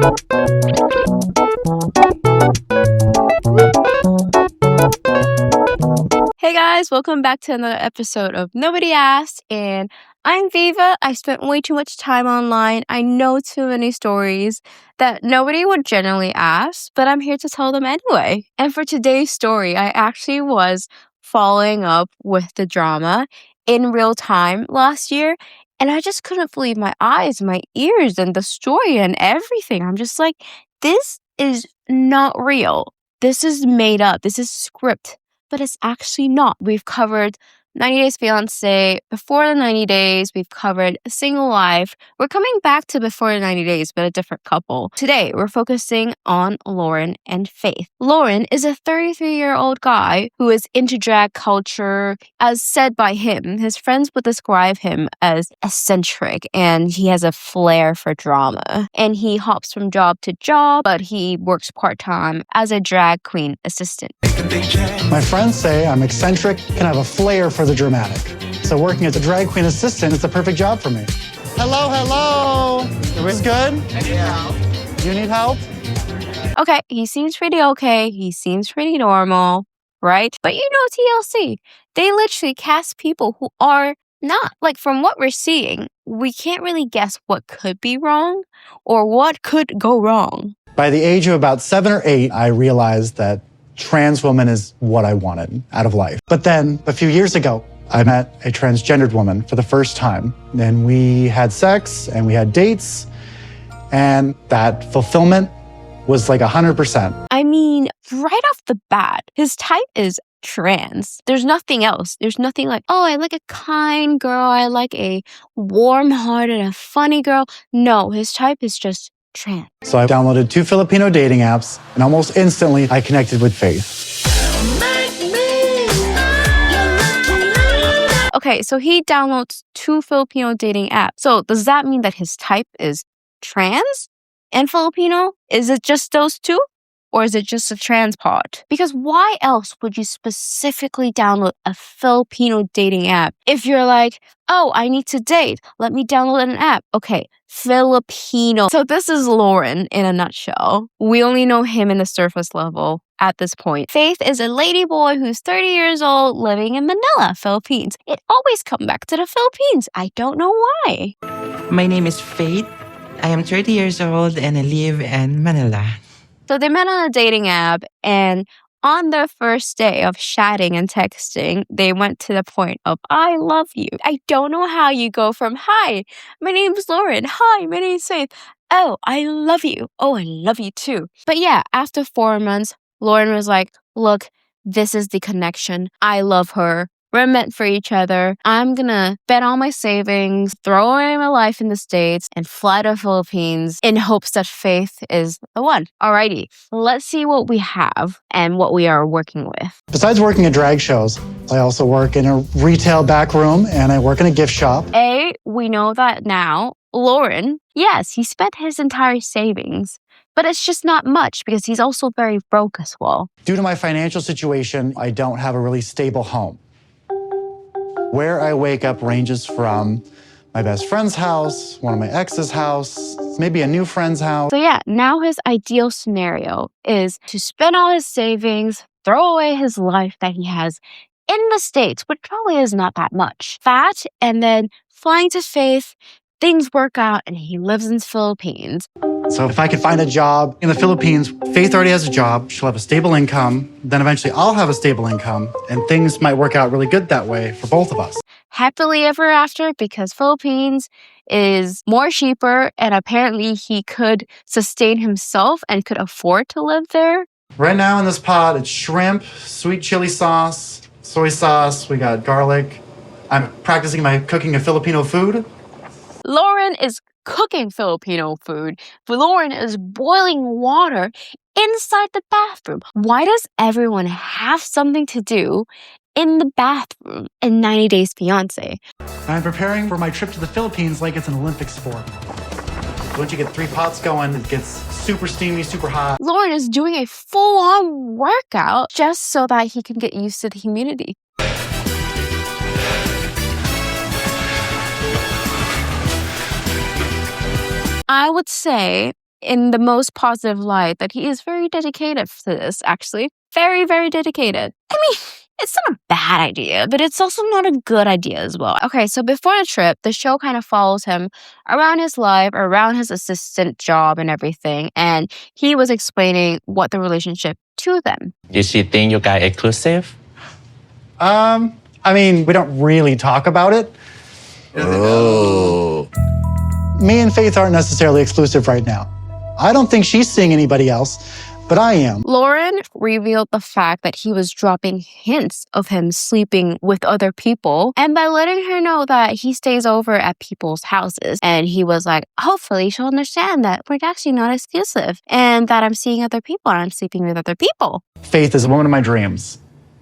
Hey guys, welcome back to another episode of Nobody Asked, and I'm Viva. I spent way too much time online. I know too many stories that nobody would generally ask, but I'm here to tell them anyway. And for today's story, I actually was following up with the drama in real time last year, and I just couldn't believe my eyes, my ears, and the story and everything. I'm just like, this is not real. This is made up. This is script. But it's actually not. We've covered 90 Days Fiancé, Before the 90 Days, we've covered Single Life. We're coming back to Before the 90 Days, but a different couple. Today, we're focusing on Loren and Faith. Loren is a 33-year-old guy who is into drag culture. As said by him, his friends would describe him as eccentric, and he has a flair for drama. And he hops from job to job, but he works part-time as a drag queen assistant. My friends say I'm eccentric, can have a flair for the dramatic. So working as a drag queen assistant is the perfect job for me. Hello. Everybody's good? Yeah. You need help? Okay, he seems pretty okay. He seems pretty normal, right? But you know TLC, they literally cast people who are not. Like, from what we're seeing, we can't really guess what could be wrong or what could go wrong. By the age of about 7 or 8, I realized that trans woman is what I wanted out of life. But then, a few years ago, I met a transgendered woman for the first time. And we had sex, and we had dates, and that fulfillment was like 100%. I mean, right off the bat, his type is trans. There's nothing else. There's nothing like, oh, I like a kind girl. I like a warm-hearted, a funny girl. No, his type is just trans. So I downloaded 2 Filipino dating apps, and almost instantly I connected with Faith. Okay, so he downloads 2 Filipino dating apps. So does that mean that his type is trans and Filipino? Is it just those 2? Or is it just a trans part? Because why else would you specifically download a Filipino dating app? If you're like, oh, I need to date, let me download an app. Okay, Filipino. So this is Loren in a nutshell. We only know him in the surface level at this point. Faith is a lady boy who's 30 years old living in Manila, Philippines. It always comes back to the Philippines. I don't know why. My name is Faith. I am 30 years old and I live in Manila. So they met on a dating app, and on their first day of chatting and texting, they went to the point of, I love you. I don't know how you go from, hi, my name's Loren. Hi, my name's Faith. Oh, I love you. Oh, I love you too. But yeah, after 4 months, Loren was like, look, this is the connection. I love her. We're meant for each other. I'm gonna bet all my savings, throw away my life in the States, and fly to the Philippines in hopes that Faith is the one. Alrighty, let's see what we have and what we are working with. Besides working at drag shows, I also work in a retail back room, and I work in a gift shop. We know that now. Loren, yes, he spent his entire savings. But it's just not much because he's also very broke as well. Due to my financial situation, I don't have a really stable home. Where I wake up ranges from my best friend's house, one of my ex's house, maybe a new friend's house. So yeah, now his ideal scenario is to spend all his savings, throw away his life that he has in the States, which probably is not that much. That, and then flying to Faith, things work out, and he lives in the Philippines. So if I could find a job in the Philippines, Faith already has a job, she'll have a stable income, then eventually I'll have a stable income, and things might work out really good that way for both of us. Happily ever after, because Philippines is more cheaper, and apparently he could sustain himself and could afford to live there. Right now in this pot, it's shrimp, sweet chili sauce, soy sauce, we got garlic. I'm practicing my cooking of Filipino food. Loren is cooking Filipino food. Loren is boiling water inside the bathroom. Why does everyone have something to do in the bathroom in 90 Days Fiancé? I'm preparing for my trip to the Philippines like it's an Olympic sport. Once you get 3 pots going, it gets super steamy, super hot. Loren is doing a full-on workout just so that he can get used to the humidity. I would say in the most positive light that he is very dedicated to this, actually. Very, very dedicated. I mean, it's not a bad idea, but it's also not a good idea as well. Okay, so before the trip, the show kind of follows him around his life, around his assistant job and everything, and he was explaining what the relationship to them. Did she think you guys exclusive? I mean, we don't really talk about it. Oh. Me and Faith aren't necessarily exclusive right now. I don't think she's seeing anybody else, but I am. Loren revealed the fact that he was dropping hints of him sleeping with other people, and by letting her know that he stays over at people's houses. And he was like, hopefully she'll understand that we're actually not exclusive and that I'm seeing other people and I'm sleeping with other people. Faith is a woman of my dreams.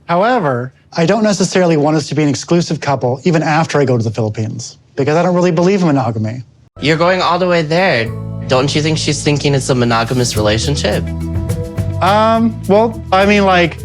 However, I don't necessarily want us to be an exclusive couple even after I go to the Philippines, because I don't really believe in monogamy. You're going all the way there. Don't you think she's thinking it's a monogamous relationship? Well, I mean, like,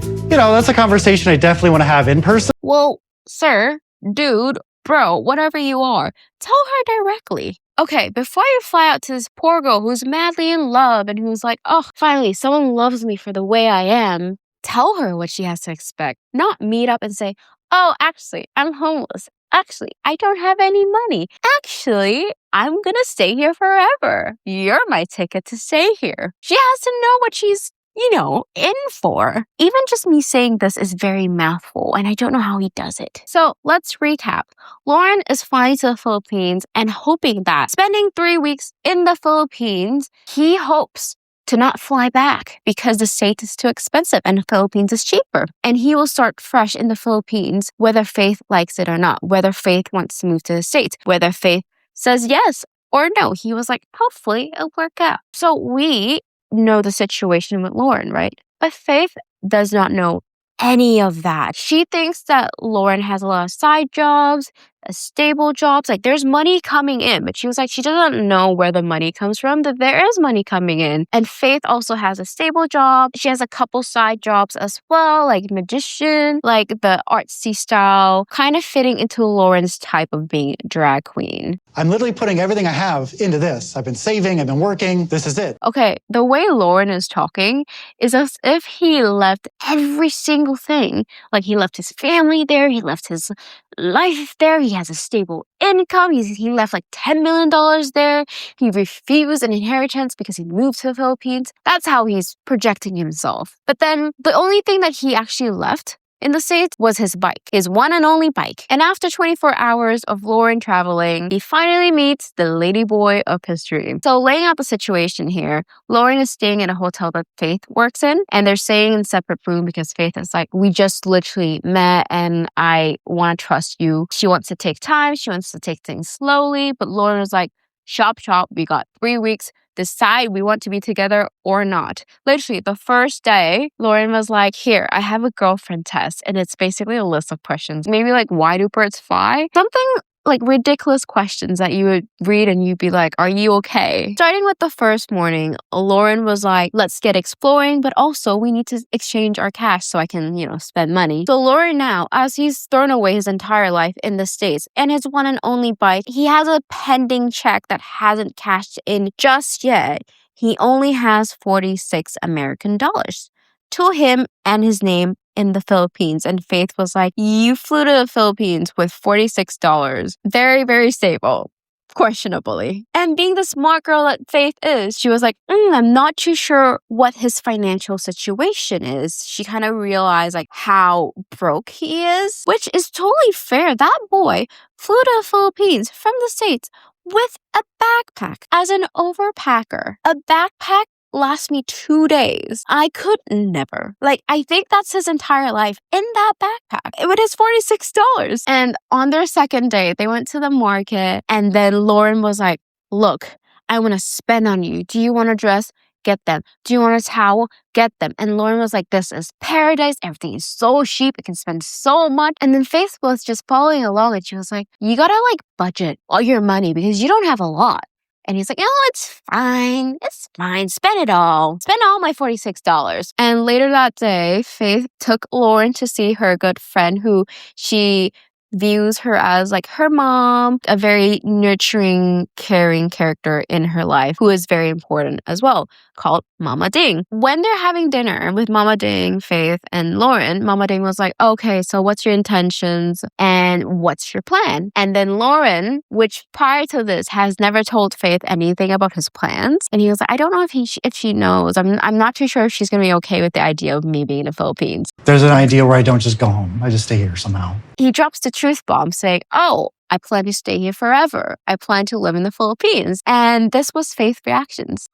you know, that's a conversation I definitely want to have in person. Well, sir, dude, bro, whatever you are, tell her directly. Okay, before you fly out to this poor girl who's madly in love and who's like, oh, finally, someone loves me for the way I am, tell her what she has to expect. Not meet up and say, oh, actually, I'm homeless. Actually, I don't have any money. Actually, I'm gonna stay here forever. You're my ticket to stay here. She has to know what she's, in for. Even just me saying this is very mouthful, and I don't know how he does it. So let's recap. Loren is flying to the Philippines and hoping that spending 3 weeks in the Philippines, he hopes to not fly back because the States is too expensive and the Philippines is cheaper. And he will start fresh in the Philippines, whether Faith likes it or not, whether Faith wants to move to the States, whether Faith says yes or no. He was like, hopefully it'll work out. So we know the situation with Loren, right? But Faith does not know any of that. She thinks that Loren has a lot of side jobs, stable jobs, like there's money coming in, but she was like, she doesn't know where the money comes from, that there is money coming in. And Faith also has a stable job. She has a couple side jobs as well, like magician, like the artsy style, kind of fitting into Loren's type of being a drag queen. I'm literally putting everything I have into this. I've been saving, I've been working, this is it. Okay, the way Loren is talking is as if he left every single thing. Like he left his family there, he left his life there, he has a stable income, he left like $10 million there, he refused an inheritance because he moved to the Philippines. That's how he's projecting himself. But then the only thing that he actually left in the States was his bike, his one and only bike. And after 24 hours of Loren traveling, he finally meets the ladyboy of his dream. So laying out the situation here, Loren is staying in a hotel that Faith works in, and they're staying in separate room because Faith is like, we just literally met and I want to trust you. She wants to take time, she wants to take things slowly, but Loren is like, shop, we got 3 weeks. Decide we want to be together or not. Literally, the first day, Loren was like, here, I have a girlfriend test. And it's basically a list of questions. Maybe like, why do birds fly? Something like ridiculous questions that you would read and you'd be like, are you okay? Starting with the first morning, Loren was like, let's get exploring, but also we need to exchange our cash so I can, spend money. So Loren now, as he's thrown away his entire life in the States and his one and only bike, he has a pending check that hasn't cashed in just yet. He only has 46 American dollars to him and his name in the Philippines. And Faith was like, you flew to the Philippines with $46. Very, very stable. Questionably. And being the smart girl that Faith is, she was like, I'm not too sure what his financial situation is. She kind of realized like how broke he is, which is totally fair. That boy flew to the Philippines from the States with a backpack as an overpacker. A backpack lasts me 2 days. I could never. Like, I think that's his entire life in that backpack. It is $46. And on their second day, they went to the market and then Loren was like, look, I want to spend on you. Do you want a dress? Get them. Do you want a towel? Get them. And Loren was like, this is paradise. Everything is so cheap. I can spend so much. And then Faith was just following along and she was like, you gotta like budget all your money because you don't have a lot. And he's like, oh, it's fine. It's fine. Spend it all. Spend all my $46. And later that day, Faith took Loren to see her good friend who she views her as like her mom, a very nurturing, caring character in her life who is very important as well, called Mama Ding. When they're having dinner with Mama Ding, Faith, and Loren, Mama Ding was like, okay, so what's your intentions and what's your plan? And then Loren, which prior to this has never told Faith anything about his plans, and he was like, I don't know if she knows. I'm not too sure if she's gonna be okay with the idea of me being in the Philippines. There's an idea where I don't just go home. I just stay here somehow. He drops the truth bomb saying, oh, I plan to stay here forever. I plan to live in the Philippines. And this was Faith's reactions.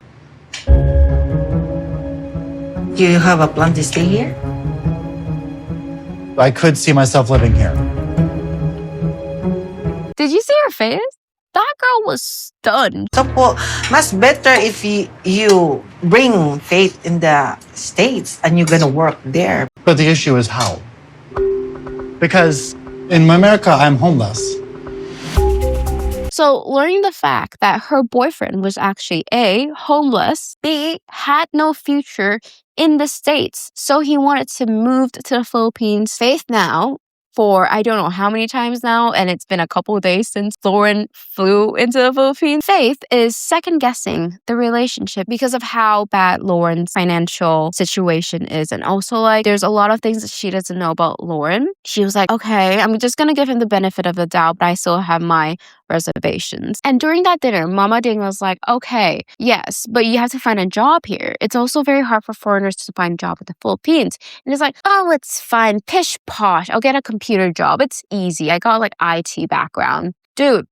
Do you have a plan to stay here? I could see myself living here. Did you see her face? That girl was stunned. So po, mas better if you bring Faith in the States and you're gonna work there. But the issue is how. Because in America, I'm homeless. So learning the fact that her boyfriend was actually A, homeless, B, had no future in the States, so he wanted to move to the Philippines. Faith now, for I don't know how many times now, and it's been a couple of days since Loren flew into the Philippines. Faith is second guessing the relationship because of how bad Loren's financial situation is. And also, like, there's a lot of things that she doesn't know about Loren. She was like, okay, I'm just gonna give him the benefit of the doubt, but I still have my reservations. And during that dinner, Mama Ding was like, okay, yes, but you have to find a job here. It's also very hard for foreigners to find a job in the Philippines. And it's like, oh, it's fine, pish posh, I'll get a computer job. It's easy. I got like IT background. Dude,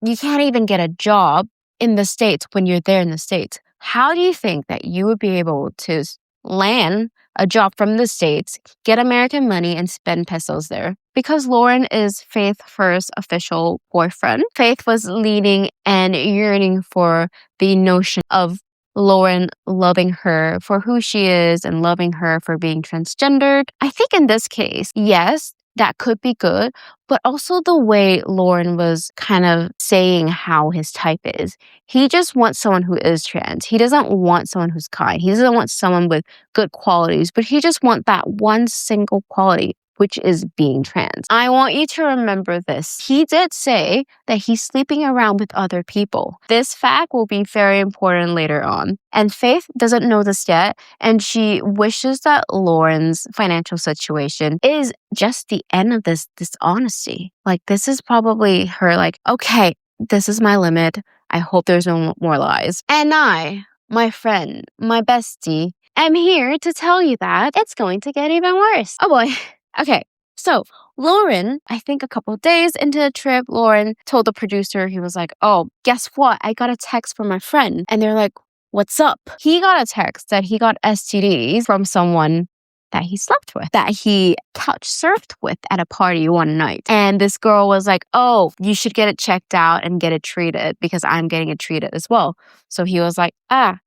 you can't even get a job in the States when you're there in the States. How do you think that you would be able to land a job from the States, get American money, and spend pesos there? Because Loren is Faith's first official boyfriend. Faith was leading and yearning for the notion of Loren loving her for who she is and loving her for being transgendered. I think in this case, yes, that could be good, but also the way Loren was kind of saying how his type is. He just wants someone who is trans. He doesn't want someone who's kind. He doesn't want someone with good qualities, but he just wants that one single quality, which is being trans. I want you to remember this. He did say that he's sleeping around with other people. This fact will be very important later on. And Faith doesn't know this yet, and she wishes that Loren's financial situation is just the end of this dishonesty. Like, this is probably her like, okay, this is my limit. I hope there's no more lies. And I, my friend, my bestie, am here to tell you that it's going to get even worse. Oh boy. Okay, so Loren, I think a couple of days into the trip, Loren told the producer, he was like, oh, guess what? I got a text from my friend. And they're like, what's up? He got a text that he got STDs from someone that he slept with, that he couch surfed with at a party one night. And this girl was like, oh, you should get it checked out and get it treated because I'm getting it treated as well. So he was like,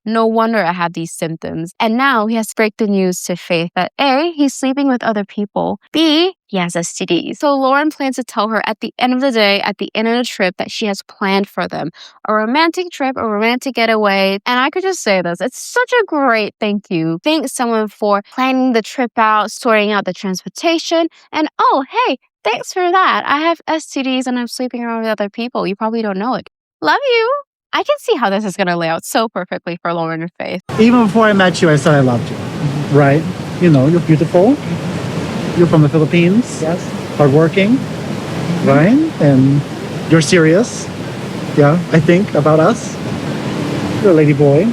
no wonder I have these symptoms. And now he has to break the news to Faith that A, he's sleeping with other people, B, he has STDs. So Loren plans to tell her at the end of the day, at the end of the trip, that she has planned for them a romantic trip, a romantic getaway. And I could just say this, it's such a great thank you. Thank someone for planning the trip out, sorting out the transportation, and oh, hey, thanks for that. I have STDs and I'm sleeping around with other people. You probably don't know it. Love you. I can see how this is going to lay out so perfectly for Loren and Faith. Even before I met you, I said I loved you. Right? You know, you're beautiful. You're from the Philippines. Yes. Hardworking. Right? And you're serious. Yeah, I think about us. You're a lady boy.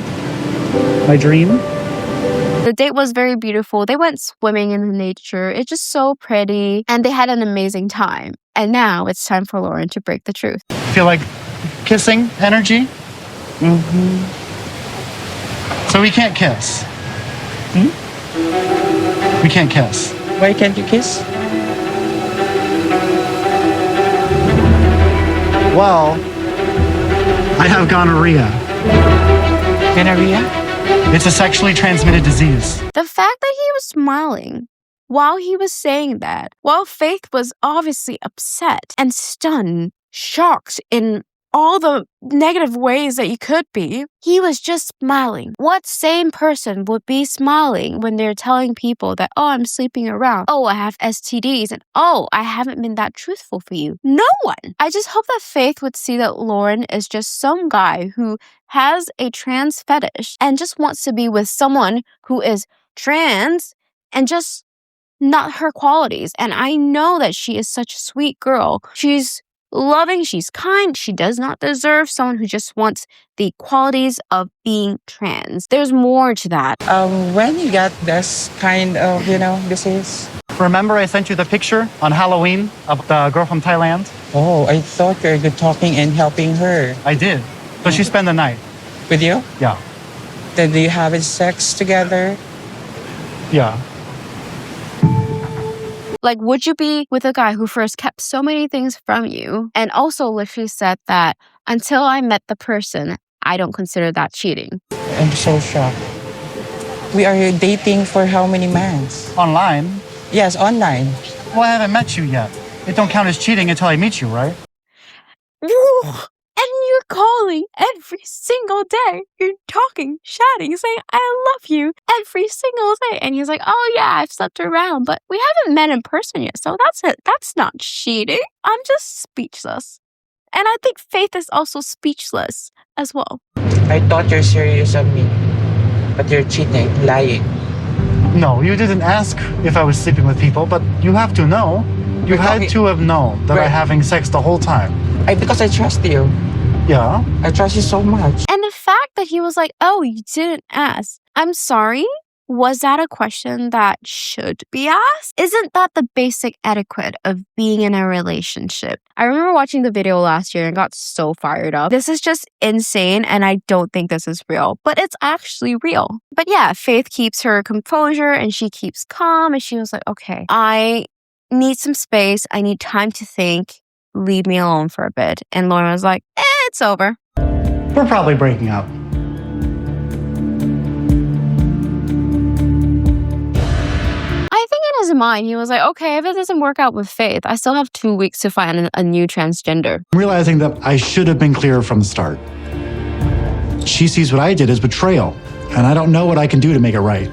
My dream. The date was very beautiful. They went swimming in the nature. It's just so pretty. And they had an amazing time. And now it's time for Loren to break the truth. Feel like kissing energy? Mm-hmm. So we can't kiss. We can't kiss. Why can't you kiss? Well, I have gonorrhea. Gonorrhea? It's a sexually transmitted disease. The fact that he was smiling while he was saying that, while Faith was obviously upset and stunned, shocked, in all the negative ways that you could be. He was just smiling. What sane person would be smiling when they're telling people that, oh, I'm sleeping around. Oh, I have STDs. And oh, I haven't been that truthful for you. No one. I just hope that Faith would see that Loren is just some guy who has a trans fetish and just wants to be with someone who is trans and just not her qualities. And I know that she is such a sweet girl. She's loving, she's kind. She does not deserve someone who just wants the qualities of being trans. There's more to that. When you got this kind of, disease? Remember I sent you the picture on Halloween of the girl from Thailand? Oh, I thought you were good talking and helping her. I did. So she spent the night. With you? Yeah. Did you have sex together? Yeah. Like, would you be with a guy who first kept so many things from you and also literally said that until I met the person, I don't consider that cheating? I'm so shocked. We are dating for how many months? Online? Yes, online. Well, I haven't met you yet. It don't count as cheating until I meet you, right? And you're calling every single day. You're talking, chatting, saying, I love you every single day. And he's like, oh yeah, I've slept around, but we haven't met in person yet. So that's it. That's not cheating. I'm just speechless. And I think Faith is also speechless as well. I thought you're serious on me, but you're cheating, lying. No, you didn't ask if I was sleeping with people, but you have to know. You had to have known that I'm having sex the whole time. Because I trust you. Yeah. I trust you so much. And the fact that he was like, oh, you didn't ask. I'm sorry. Was that a question that should be asked? Isn't that the basic etiquette of being in a relationship? I remember watching the video last year and got so fired up. This is just insane and I don't think this is real, but it's actually real. But yeah, Faith keeps her composure and she keeps calm and she was like, okay, I need some space. I need time to think. Leave me alone for a bit. And Loren was like, it's over. We're probably breaking up. I think in his mind, he was like, okay, if it doesn't work out with Faith, I still have 2 weeks to find a new transgender. I'm realizing that I should have been clear from the start. She sees what I did as betrayal, and I don't know what I can do to make it right.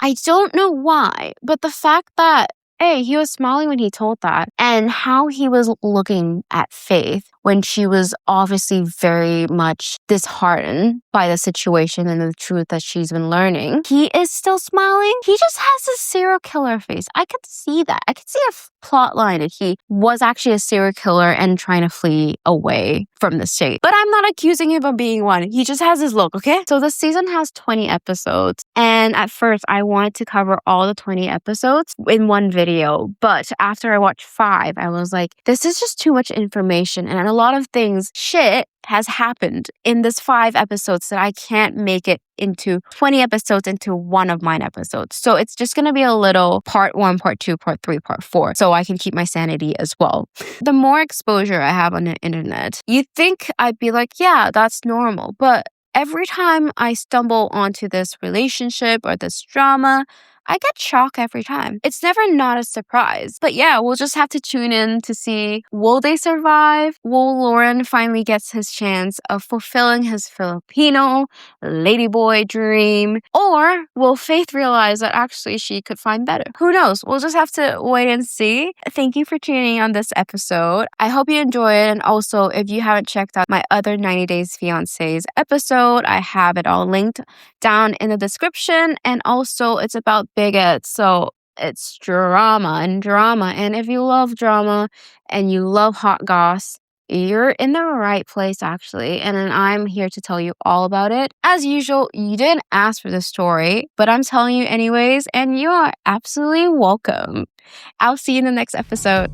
I don't know why, but the fact that, hey, he was smiling when he told that, and how he was looking at Faith when she was obviously very much disheartened by the situation and the truth that she's been learning. He is still smiling. He just has a serial killer face. I could see that. I could see a plot line that he was actually a serial killer and trying to flee away from the state. But I'm not accusing him of being one. He just has his look, okay? So the season has 20 episodes. And at first, I wanted to cover all the 20 episodes in one video. But after I watched 5, I was like, this is just too much information. And a lot of things, shit has happened in this 5 episodes that I can't make it into 20 episodes into one of mine episodes. So it's just going to be a little part 1, part 2, part 3, part 4. So I can keep my sanity as well. The more exposure I have on the internet, you'd think I'd be like, yeah, that's normal. But every time I stumble onto this relationship or this drama, I get shocked every time. It's never not a surprise. But yeah, we'll just have to tune in to see, will they survive? Will Loren finally get his chance of fulfilling his Filipino ladyboy dream? Or will Faith realize that actually she could find better? Who knows? We'll just have to wait and see. Thank you for tuning in on this episode. I hope you enjoy it. And also, if you haven't checked out my other 90 Days Fiancés episode, I have it all linked down in the description. And also, it's about bigots, so it's drama. And if you love drama and you love hot goss, you're in the right place actually. And then I'm here to tell you all about it. As usual, you didn't ask for the story, but I'm telling you anyways, and you are absolutely welcome. I'll see you in the next episode.